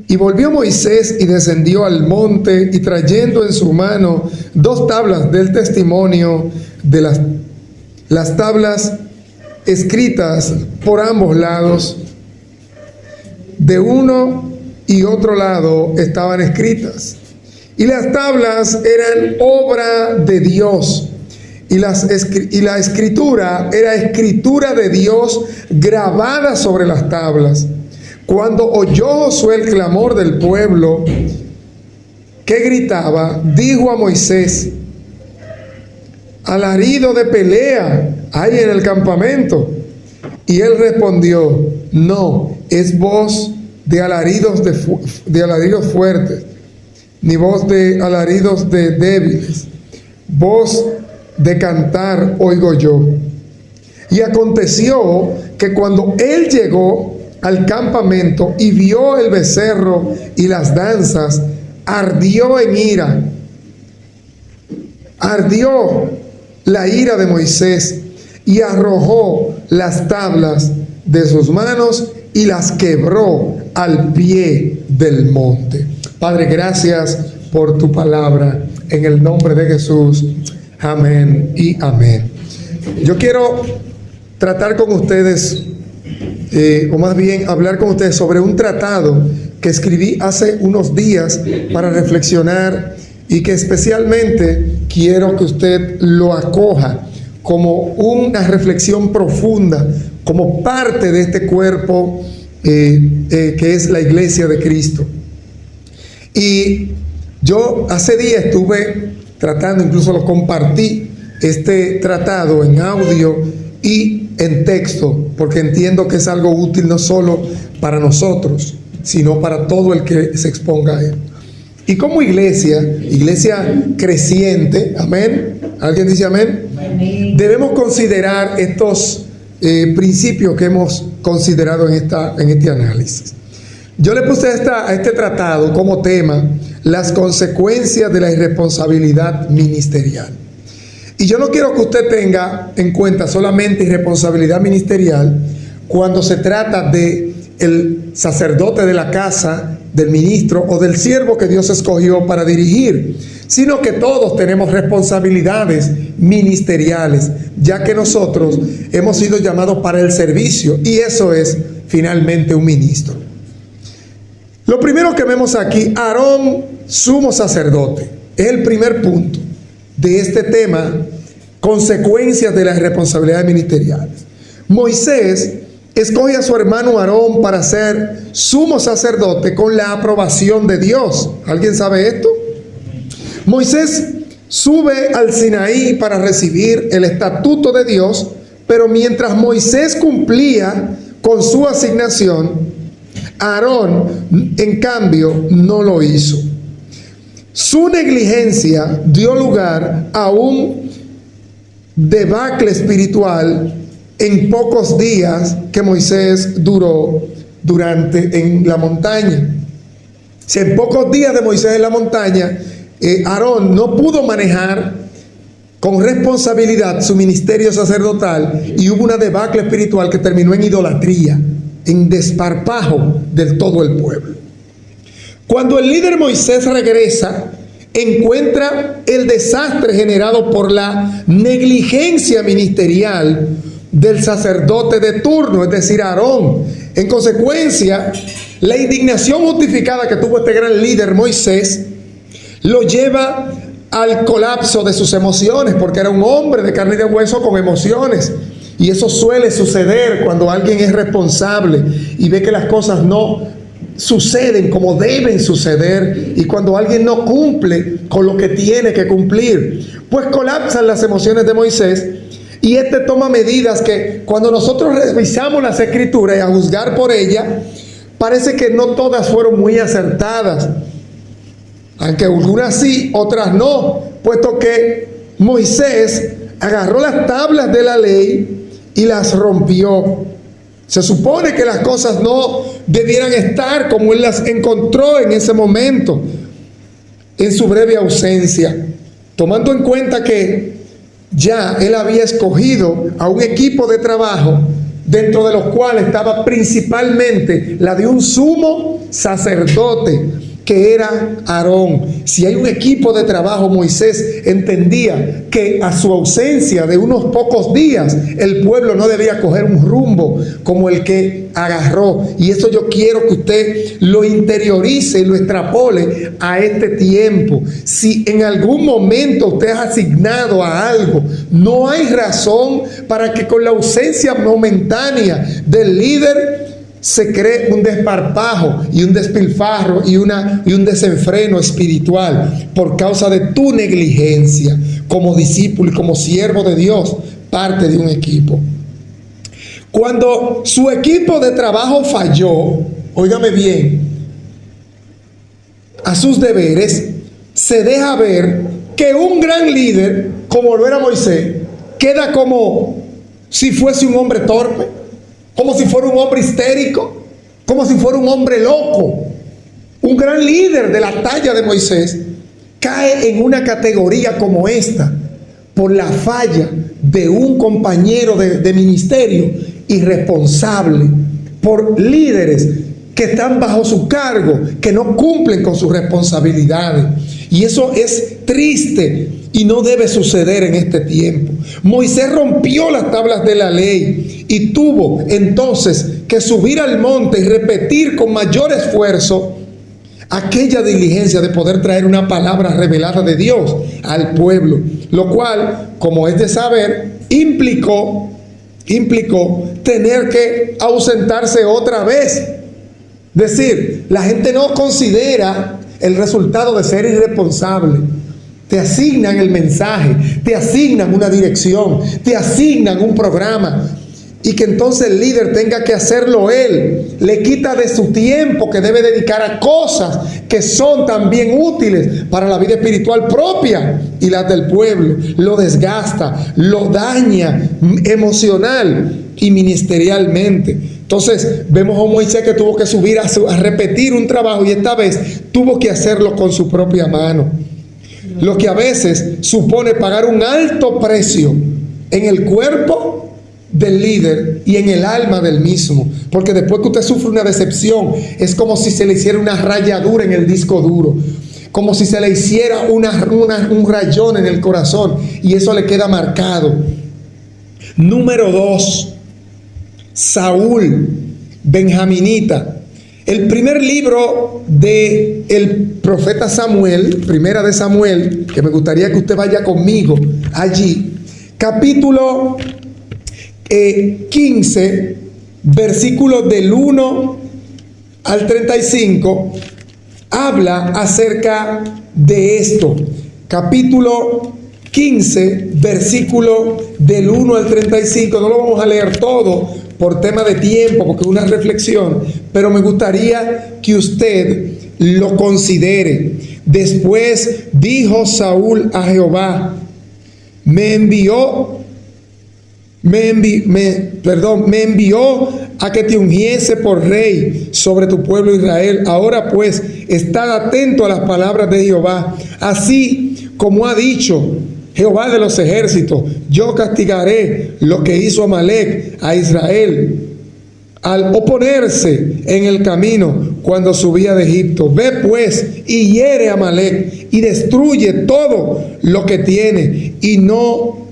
Y volvió Moisés y descendió al monte, y trayendo en su mano 2 tablas del testimonio de las tablas escritas por ambos lados, de uno y otro lado estaban escritas. Y las tablas eran obra de Dios, y la escritura era escritura de Dios grabada sobre las tablas. Cuando oyó Josué el clamor del pueblo que gritaba, dijo a Moisés: alarido de pelea hay en el campamento. Y él respondió: no, es voz de alaridos fuertes, ni voz de alaridos de débiles. Voz de cantar oigo yo. Y aconteció que cuando él llegó al campamento y vio el becerro y las danzas, ardió en ira. Ardió la ira de Moisés y arrojó las tablas de sus manos y las quebró al pie del monte. Padre, gracias por tu palabra, en el nombre de Jesús. Amén y amén. Yo quiero tratar con ustedes, o más bien hablar con ustedes sobre un tratado que escribí hace unos días para reflexionar, y que especialmente quiero que usted lo acoja como una reflexión profunda, como parte de este cuerpo que es la Iglesia de Cristo. Y yo hace días estuve tratando, incluso lo compartí, este tratado en audio y en texto, porque entiendo que es algo útil no solo para nosotros, sino para todo el que se exponga a él. Y como iglesia creciente, amén, ¿alguien dice amén? Amén. Debemos considerar estos principios que hemos considerado en este análisis. Yo le puse a este tratado como tema las consecuencias de la irresponsabilidad ministerial. Y yo no quiero que usted tenga en cuenta solamente irresponsabilidad ministerial cuando se trata de el sacerdote de la casa, del ministro o del siervo que Dios escogió para dirigir, sino que todos tenemos responsabilidades ministeriales, ya que nosotros hemos sido llamados para el servicio, y eso es finalmente un ministro. Lo primero que vemos aquí, Aarón, sumo sacerdote, es el primer punto de este tema, consecuencias de las responsabilidades ministeriales. Moisés escoge a su hermano Aarón para ser sumo sacerdote con la aprobación de Dios. ¿Alguien sabe esto? Moisés sube al Sinaí para recibir el estatuto de Dios, pero mientras Moisés cumplía con su asignación, Aarón, en cambio, no lo hizo. Su negligencia dio lugar a un debacle espiritual en pocos días que Moisés duró en la montaña. Si en pocos días de Moisés en la montaña, Aarón no pudo manejar con responsabilidad su ministerio sacerdotal, y hubo una debacle espiritual que terminó en idolatría, en desparpajo del todo el pueblo. Cuando el líder Moisés regresa, encuentra el desastre generado por la negligencia ministerial del sacerdote de turno, es decir, Aarón. En consecuencia, la indignación justificada que tuvo este gran líder Moisés lo lleva al colapso de sus emociones, porque era un hombre de carne y de hueso con emociones. Y eso suele suceder cuando alguien es responsable y ve que las cosas no suceden como deben suceder, y cuando alguien no cumple con lo que tiene que cumplir, pues colapsan las emociones de Moisés, y este toma medidas que, cuando nosotros revisamos las escrituras y a juzgar por ellas, parece que no todas fueron muy acertadas, aunque algunas sí, otras no, puesto que Moisés agarró las tablas de la ley y las rompió. Se supone que las cosas no debieran estar como él las encontró en ese momento, en su breve ausencia, tomando en cuenta que ya él había escogido a un equipo de trabajo dentro de los cuales estaba principalmente la de un sumo sacerdote, que era Aarón. Si hay un equipo de trabajo, Moisés entendía que a su ausencia de unos pocos días, el pueblo no debía coger un rumbo como el que agarró. Y eso yo quiero que usted lo interiorice y lo extrapole a este tiempo. Si en algún momento usted es asignado a algo, no hay razón para que con la ausencia momentánea del líder se cree un desparpajo y un despilfarro y un desenfreno espiritual por causa de tu negligencia como discípulo y como siervo de Dios, parte de un equipo. Cuando su equipo de trabajo falló, óigame bien, a sus deberes, se deja ver que un gran líder, como lo era Moisés, queda como si fuese un hombre torpe, como si fuera un hombre histérico, como si fuera un hombre loco. Un gran líder de la talla de Moisés cae en una categoría como esta por la falla de un compañero de ministerio irresponsable, por líderes que están bajo su cargo, que no cumplen con sus responsabilidades. Y eso es triste y no debe suceder en este tiempo. Moisés rompió las tablas de la ley y tuvo entonces que subir al monte y repetir con mayor esfuerzo aquella diligencia de poder traer una palabra revelada de Dios al pueblo, lo cual, como es de saber, implicó tener que ausentarse otra vez. Es decir, la gente no considera el resultado de ser irresponsable. Te asignan el mensaje, te asignan una dirección, te asignan un programa, y que entonces el líder tenga que hacerlo él, le quita de su tiempo que debe dedicar a cosas que son también útiles para la vida espiritual propia y las del pueblo. Lo desgasta, lo daña emocional y ministerialmente. Entonces vemos a Moisés que tuvo que subir a repetir un trabajo, y esta vez tuvo que hacerlo con su propia mano, lo que a veces supone pagar un alto precio en el cuerpo del líder y en el alma del mismo, porque después que usted sufre una decepción, es como si se le hiciera una rayadura en el disco duro, como si se le hiciera un rayón en el corazón, y eso le queda marcado. Número 2, Saúl, benjaminita. El primer libro de el profeta Samuel, primera de Samuel, que me gustaría que usted vaya conmigo allí, capítulo 15, versículos del 1 al 35, habla acerca de esto. Capítulo 15, versículo del 1 al 35, no lo vamos a leer todo por tema de tiempo, porque es una reflexión, pero me gustaría que usted lo considere. Después dijo Saúl a Jehová: me envió a que te ungiese por rey sobre tu pueblo Israel. Ahora pues, estad atento a las palabras de Jehová. Así como ha dicho Jehová de los ejércitos, yo castigaré lo que hizo Amalec a Israel al oponerse en el camino cuando subía de Egipto. Ve pues y hiere a Amalec y destruye todo lo que tiene, y no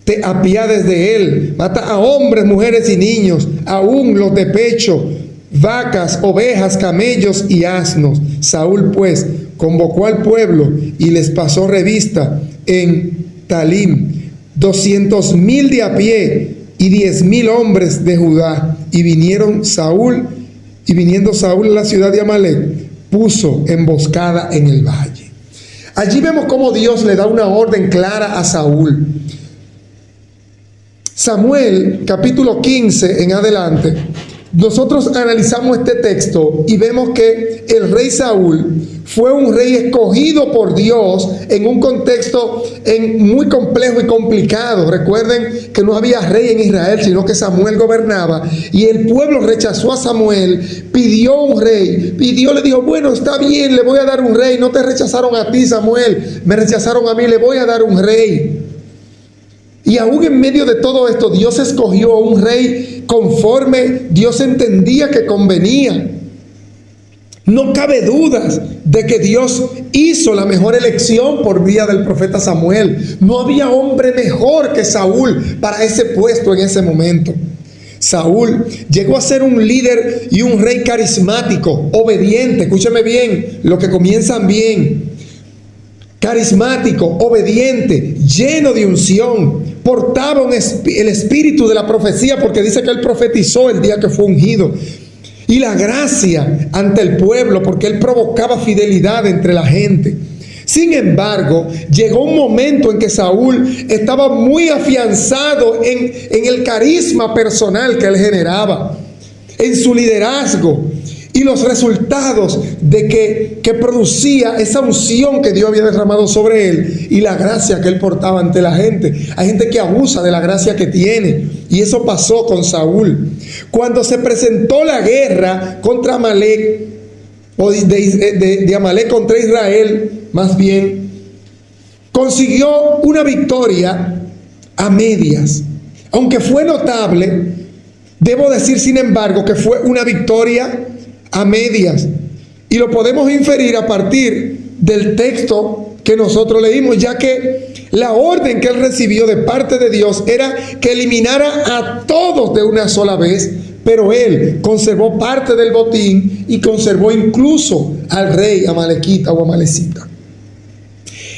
te apiades de él. Mata a hombres, mujeres y niños, aún los de pecho, vacas, ovejas, camellos y asnos. Saúl pues convocó al pueblo y les pasó revista en Talim 200,000 de a pie y 10,000 hombres de Judá. Y viniendo Saúl a la ciudad de Amalec, puso emboscada en el valle. Allí vemos cómo Dios le da una orden clara a Saúl. Samuel, capítulo 15 en adelante, nosotros analizamos este texto y vemos que el rey Saúl fue un rey escogido por Dios en un contexto muy complejo y complicado. Recuerden que no había rey en Israel, sino que Samuel gobernaba, y el pueblo rechazó a Samuel, pidió un rey, y Dios le dijo: bueno, está bien, le voy a dar un rey. No te rechazaron a ti, Samuel, me rechazaron a mí, le voy a dar un rey. Y aún en medio de todo esto, Dios escogió un rey conforme Dios entendía que convenía. No cabe dudas de que Dios hizo la mejor elección por vía del profeta Samuel. No había hombre mejor que Saúl para ese puesto en ese momento. Saúl llegó a ser un líder y un rey carismático, obediente. Escúchame bien, lo que comienzan bien. Carismático, obediente, lleno de unción. Portaba el espíritu de la profecía, porque dice que él profetizó el día que fue ungido. Y la gracia ante el pueblo, porque él provocaba fidelidad entre la gente. Sin embargo, llegó un momento en que Saúl estaba muy afianzado en el carisma personal que él generaba, en su liderazgo y los resultados de que producía esa unción que Dios había derramado sobre él y la gracia que él portaba ante la gente. Hay gente que abusa de la gracia que tiene, y eso pasó con Saúl. Cuando se presentó la guerra contra Amalek, o de Amalek contra Israel, más bien, consiguió una victoria a medias. Aunque fue notable, debo decir sin embargo que fue una victoria a medias, y lo podemos inferir a partir del texto que nosotros leímos, ya que la orden que él recibió de parte de Dios era que eliminara a todos de una sola vez, pero él conservó parte del botín y conservó incluso al rey amalequita o amalecita.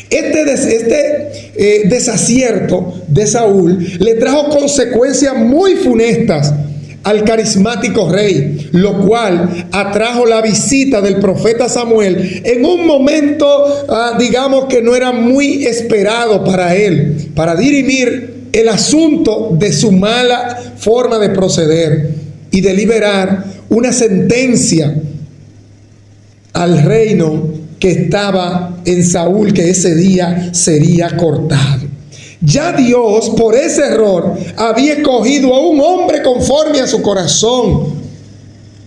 Este desacierto de Saúl le trajo consecuencias muy funestas al carismático rey, lo cual atrajo la visita del profeta Samuel en un momento, digamos que no era muy esperado para él, para dirimir el asunto de su mala forma de proceder y de liberar una sentencia al reino que estaba en Saúl, que ese día sería cortado. Ya Dios, por ese error, había escogido a un hombre conforme a su corazón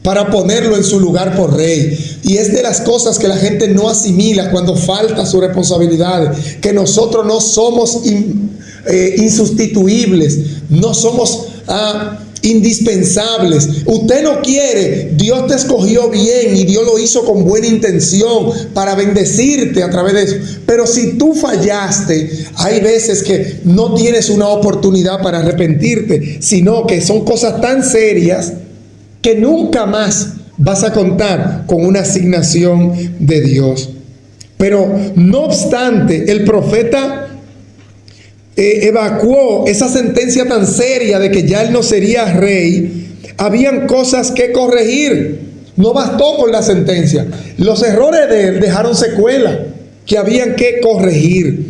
para ponerlo en su lugar por rey. Y es de las cosas que la gente no asimila cuando falta sus responsabilidades, que nosotros no somos insustituibles, no somos indispensables. Usted no quiere, Dios te escogió bien y Dios lo hizo con buena intención para bendecirte a través de eso. Pero si tú fallaste, hay veces que no tienes una oportunidad para arrepentirte, sino que son cosas tan serias que nunca más vas a contar con una asignación de Dios. Pero no obstante, el profeta evacuó esa sentencia tan seria de que ya él no sería rey. Habían cosas que corregir. No bastó con la sentencia. Los errores de él dejaron secuelas que habían que corregir.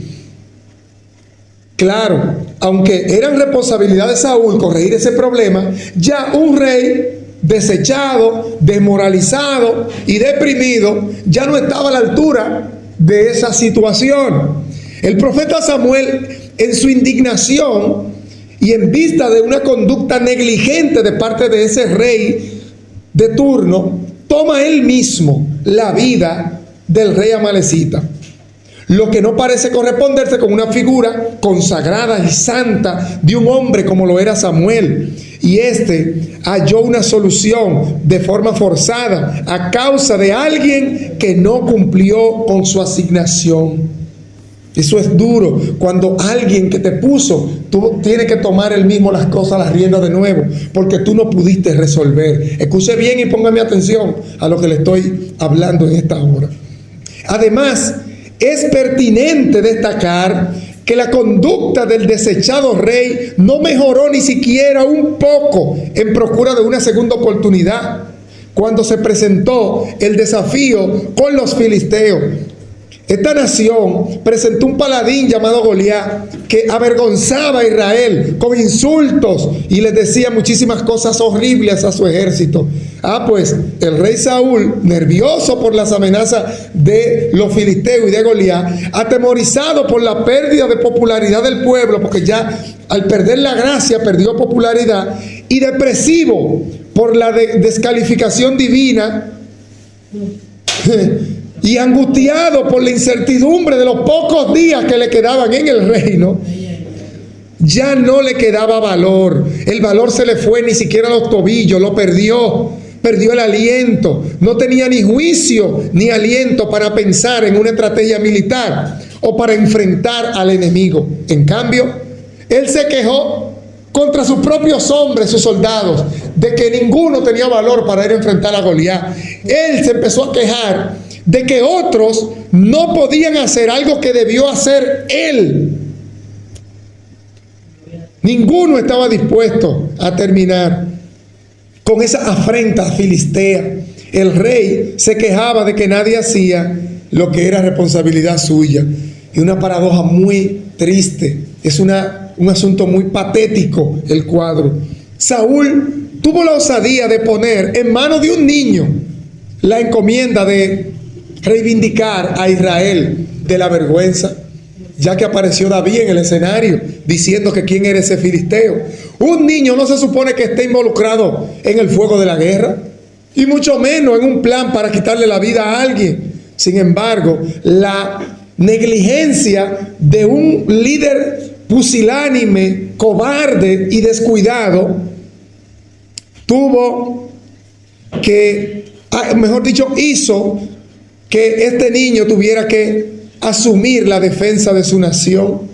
Claro, aunque eran responsabilidad de Saúl corregir ese problema, ya un rey desechado, desmoralizado y deprimido ya no estaba a la altura de esa situación. El profeta Samuel, en su indignación y en vista de una conducta negligente de parte de ese rey de turno, toma él mismo la vida del rey amalecita, lo que no parece corresponderse con una figura consagrada y santa de un hombre como lo era Samuel. Y este halló una solución de forma forzada a causa de alguien que no cumplió con su asignación. Eso es duro, cuando alguien que te puso, tú tienes que tomar él mismo las cosas, las riendas de nuevo, porque tú no pudiste resolver. Escuche bien y póngame atención a lo que le estoy hablando en esta hora. Además, es pertinente destacar que la conducta del desechado rey no mejoró ni siquiera un poco en procura de una segunda oportunidad cuando se presentó el desafío con los filisteos. Esta nación presentó un paladín llamado Goliat que avergonzaba a Israel con insultos y les decía muchísimas cosas horribles a su ejército. Pues el rey Saúl, nervioso por las amenazas de los filisteos y de Goliat, atemorizado por la pérdida de popularidad del pueblo, porque ya al perder la gracia perdió popularidad, y depresivo por la descalificación divina, y angustiado por la incertidumbre de los pocos días que le quedaban en el reino, ya no le quedaba valor. El valor se le fue, ni siquiera a los tobillos, lo perdió. Perdió el aliento, no tenía ni juicio ni aliento para pensar en una estrategia militar o para enfrentar al enemigo. En cambio, él se quejó contra sus propios hombres, sus soldados, de que ninguno tenía valor para ir a enfrentar a Goliat. Él se empezó a quejar de que otros no podían hacer algo que debió hacer él. Ninguno estaba dispuesto a terminar con esa afrenta filistea. El rey se quejaba de que nadie hacía lo que era responsabilidad suya. Y una paradoja muy triste. Es un asunto muy patético el cuadro. Saúl tuvo la osadía de poner en manos de un niño la encomienda de reivindicar a Israel de la vergüenza, ya que apareció David en el escenario diciendo que quién era ese filisteo. Un niño no se supone que esté involucrado en el fuego de la guerra, y mucho menos en un plan para quitarle la vida a alguien. Sin embargo, la negligencia de un líder pusilánime, cobarde y descuidado tuvo que, mejor dicho, hizo que este niño tuviera que asumir la defensa de su nación.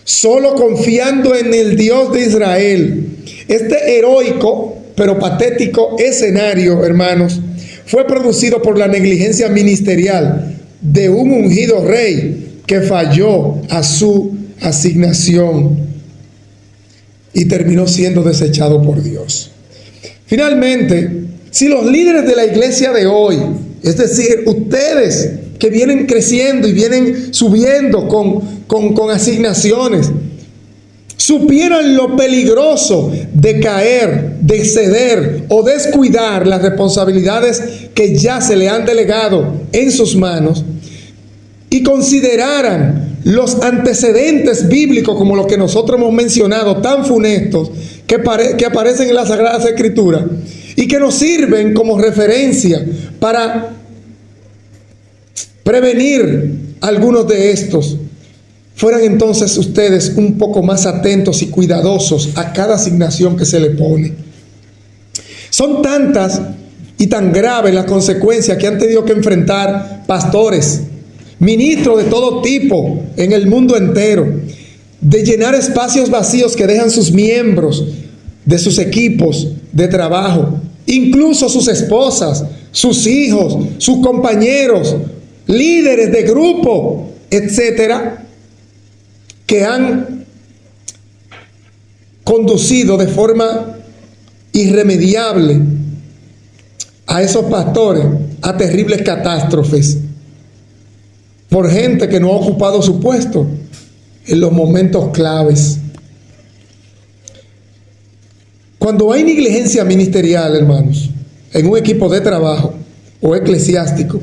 Solo confiando en el Dios de Israel. Este heroico pero patético escenario, hermanos, fue producido por la negligencia ministerial de un ungido rey que falló a su asignación y terminó siendo desechado por Dios. Finalmente, si los líderes de la iglesia de hoy, es decir, ustedes que vienen creciendo y vienen subiendo con asignaciones, supieran lo peligroso de caer, de ceder o descuidar las responsabilidades que ya se le han delegado en sus manos, y consideraran los antecedentes bíblicos como los que nosotros hemos mencionado, tan funestos, que aparecen en las Sagradas Escrituras y que nos sirven como referencia para prevenir algunos de estos, fueran entonces ustedes un poco más atentos y cuidadosos a cada asignación que se le pone. Son tantas y tan graves las consecuencias que han tenido que enfrentar pastores, ministros de todo tipo en el mundo entero, de llenar espacios vacíos que dejan sus miembros de sus equipos de trabajo, incluso sus esposas, sus hijos, sus compañeros, líderes de grupo, etcétera, que han conducido de forma irremediable a esos pastores a terribles catástrofes por gente que no ha ocupado su puesto en los momentos claves. Cuando hay negligencia ministerial, hermanos, en un equipo de trabajo o eclesiástico,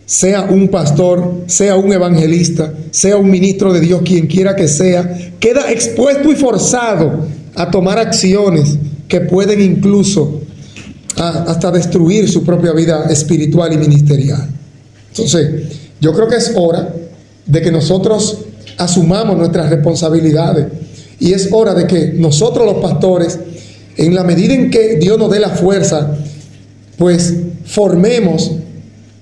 sea un pastor, sea un evangelista, sea un ministro de Dios, quien quiera que sea, queda expuesto y forzado a tomar acciones que pueden incluso hasta destruir su propia vida espiritual y ministerial. Entonces, yo creo que es hora de que nosotros asumamos nuestras responsabilidades, y es hora de que nosotros los pastores, en la medida en que Dios nos dé la fuerza, pues formemos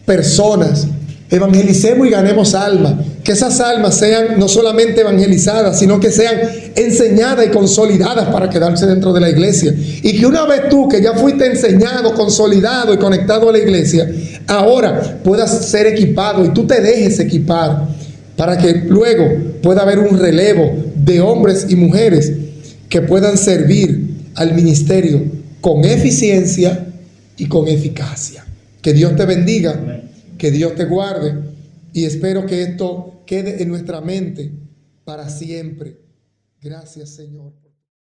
personas, evangelicemos y ganemos almas, que esas almas sean no solamente evangelizadas, sino que sean enseñadas y consolidadas para quedarse dentro de la iglesia, y que una vez tú que ya fuiste enseñado, consolidado y conectado a la iglesia, ahora puedas ser equipado y tú te dejes equipar para que luego pueda haber un relevo de hombres y mujeres que puedan servir al ministerio con eficiencia y con eficacia. Que Dios te bendiga, que Dios te guarde, y espero que esto quede en nuestra mente para siempre. Gracias, Señor.